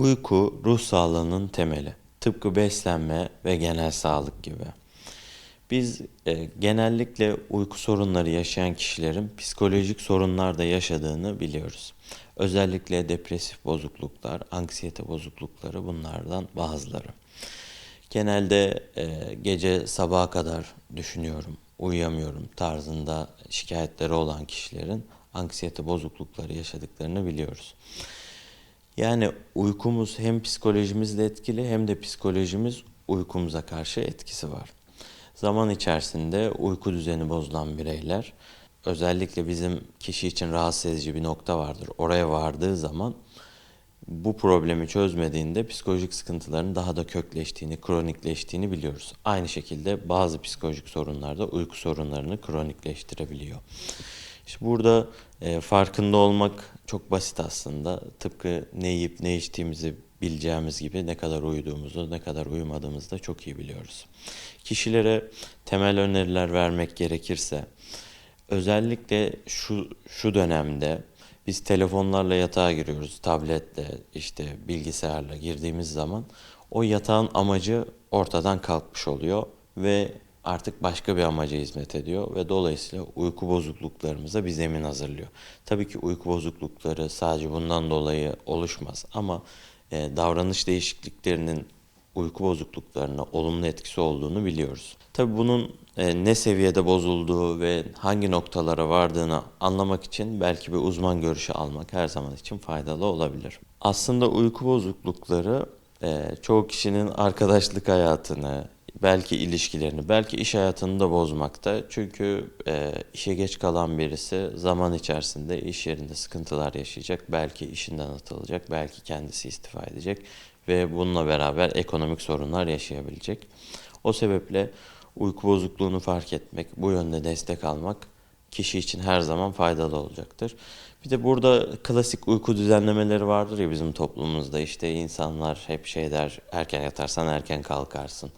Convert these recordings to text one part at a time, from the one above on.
Uyku, ruh sağlığının temeli. Tıpkı beslenme ve genel sağlık gibi. Biz genellikle uyku sorunları yaşayan kişilerin psikolojik sorunlar da yaşadığını biliyoruz. Özellikle depresif bozukluklar, anksiyete bozuklukları bunlardan bazıları. Genelde gece sabaha kadar düşünüyorum, uyuyamıyorum tarzında şikayetleri olan kişilerin anksiyete bozuklukları yaşadıklarını biliyoruz. Yani uykumuz hem psikolojimizle etkili hem de psikolojimiz uykumuza karşı etkisi var. Zaman içerisinde uyku düzeni bozulan bireyler, özellikle bizim kişi için rahatsız edici bir nokta vardır. Oraya vardığı zaman bu problemi çözmediğinde psikolojik sıkıntıların daha da kökleştiğini, kronikleştiğini biliyoruz. Aynı şekilde bazı psikolojik sorunlar da uyku sorunlarını kronikleştirebiliyor. İşte burada farkında olmak çok basit aslında. Tıpkı ne yiyip ne içtiğimizi bileceğimiz gibi ne kadar uyuduğumuzu, ne kadar uyumadığımızı da çok iyi biliyoruz. Kişilere temel öneriler vermek gerekirse, özellikle şu dönemde biz telefonlarla yatağa giriyoruz, tabletle, işte bilgisayarla girdiğimiz zaman o yatağın amacı ortadan kalkmış oluyor ve artık başka bir amaca hizmet ediyor ve dolayısıyla uyku bozukluklarımıza bir zemin hazırlıyor. Tabii ki uyku bozuklukları sadece bundan dolayı oluşmaz ama davranış değişikliklerinin uyku bozukluklarına olumlu etkisi olduğunu biliyoruz. Tabii bunun ne seviyede bozulduğu ve hangi noktalara vardığını anlamak için belki bir uzman görüşü almak her zaman için faydalı olabilir. Aslında uyku bozuklukları çoğu kişinin arkadaşlık hayatını, belki ilişkilerini, belki iş hayatını da bozmakta. Çünkü işe geç kalan birisi zaman içerisinde iş yerinde sıkıntılar yaşayacak. Belki işinden atılacak, belki kendisi istifa edecek ve bununla beraber ekonomik sorunlar yaşayabilecek. O sebeple uyku bozukluğunu fark etmek, bu yönde destek almak kişi için her zaman faydalı olacaktır. Bir de burada klasik uyku düzenlemeleri vardır ya bizim toplumumuzda, işte insanlar hep şey der, erken yatarsan erken kalkarsın.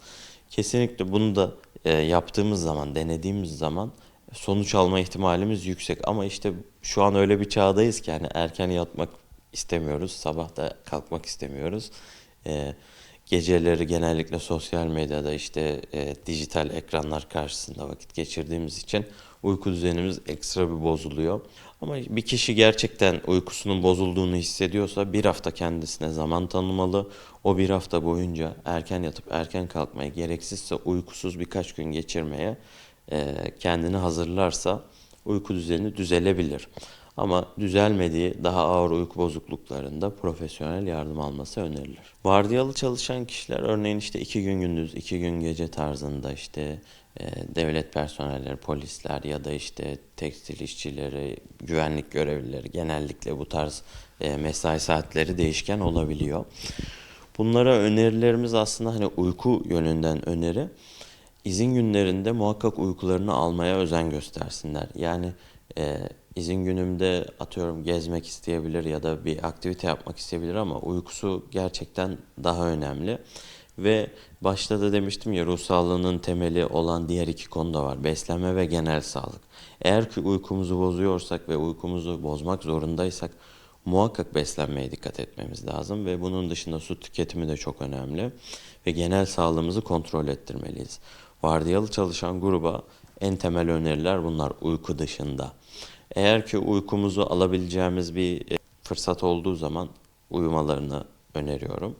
Kesinlikle bunu da yaptığımız zaman, denediğimiz zaman sonuç alma ihtimalimiz yüksek. Ama işte şu an öyle bir çağdayız ki yani erken yatmak istemiyoruz, sabah da kalkmak istemiyoruz. E, Geceleri genellikle sosyal medyada işte dijital ekranlar karşısında vakit geçirdiğimiz için uyku düzenimiz ekstra bir bozuluyor. Ama bir kişi gerçekten uykusunun bozulduğunu hissediyorsa bir hafta kendisine zaman tanımalı. O bir hafta boyunca erken yatıp erken kalkmaya, gereksizse uykusuz birkaç gün geçirmeye kendini hazırlarsa uyku düzeni düzelebilir. Ama düzelmediği daha ağır uyku bozukluklarında profesyonel yardım alması önerilir. Vardiyalı çalışan kişiler örneğin işte 2 gün gündüz, 2 gün gece tarzında işte devlet personelleri, polisler ya da işte tekstil işçileri, güvenlik görevlileri genellikle bu tarz mesai saatleri değişken olabiliyor. Bunlara önerilerimiz aslında hani uyku yönünden öneri. İzin günlerinde muhakkak uykularını almaya özen göstersinler. Yani izin günümde atıyorum gezmek isteyebilir ya da bir aktivite yapmak isteyebilir ama uykusu gerçekten daha önemli. Ve başta da demiştim ya, ruh sağlığının temeli olan diğer iki konu da var. Beslenme ve genel sağlık. Eğer ki uykumuzu bozuyorsak ve uykumuzu bozmak zorundaysak muhakkak beslenmeye dikkat etmemiz lazım ve bunun dışında su tüketimi de çok önemli ve genel sağlığımızı kontrol ettirmeliyiz. Vardiyalı çalışan gruba en temel öneriler bunlar uyku dışında. Eğer ki uykumuzu alabileceğimiz bir fırsat olduğu zaman uyumalarını öneriyorum.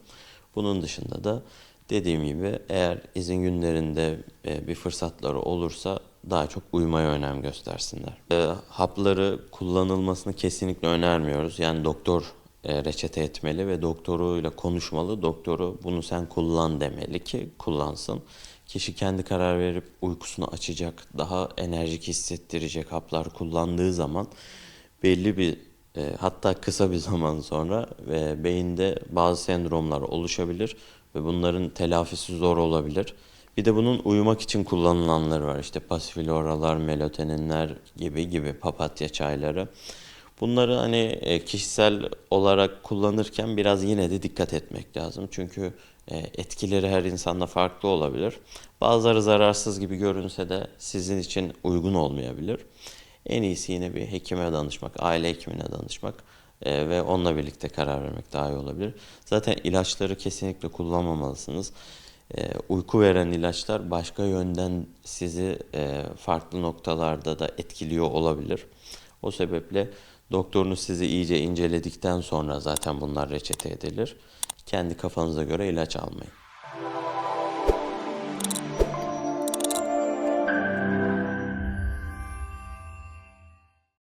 Bunun dışında da dediğim gibi eğer izin günlerinde bir fırsatları olursa daha çok uyumaya önem göstersinler. Hapları kullanılmasını kesinlikle önermiyoruz. Yani doktor reçete etmeli ve doktoruyla konuşmalı. Doktoru bunu sen kullan demeli ki kullansın. Kişi kendi karar verip uykusunu açacak, daha enerjik hissettirecek haplar kullandığı zaman belli bir hatta kısa bir zaman sonra beyinde bazı sendromlar oluşabilir ve bunların telafisi zor olabilir. Bir de bunun uyumak için kullanılanları var. İşte pasifloralar, melatoninler gibi papatya çayları. Bunları hani kişisel olarak kullanırken biraz yine de dikkat etmek lazım. Çünkü etkileri her insanda farklı olabilir. Bazıları zararsız gibi görünse de sizin için uygun olmayabilir. En iyisi yine bir hekime danışmak, aile hekimine danışmak Ve onunla birlikte karar vermek daha iyi olabilir. Zaten ilaçları kesinlikle kullanmamalısınız. Uyku veren ilaçlar başka yönden sizi farklı noktalarda da etkiliyor olabilir. O sebeple doktorunuz sizi iyice inceledikten sonra zaten bunlar reçete edilir. Kendi kafanıza göre ilaç almayın.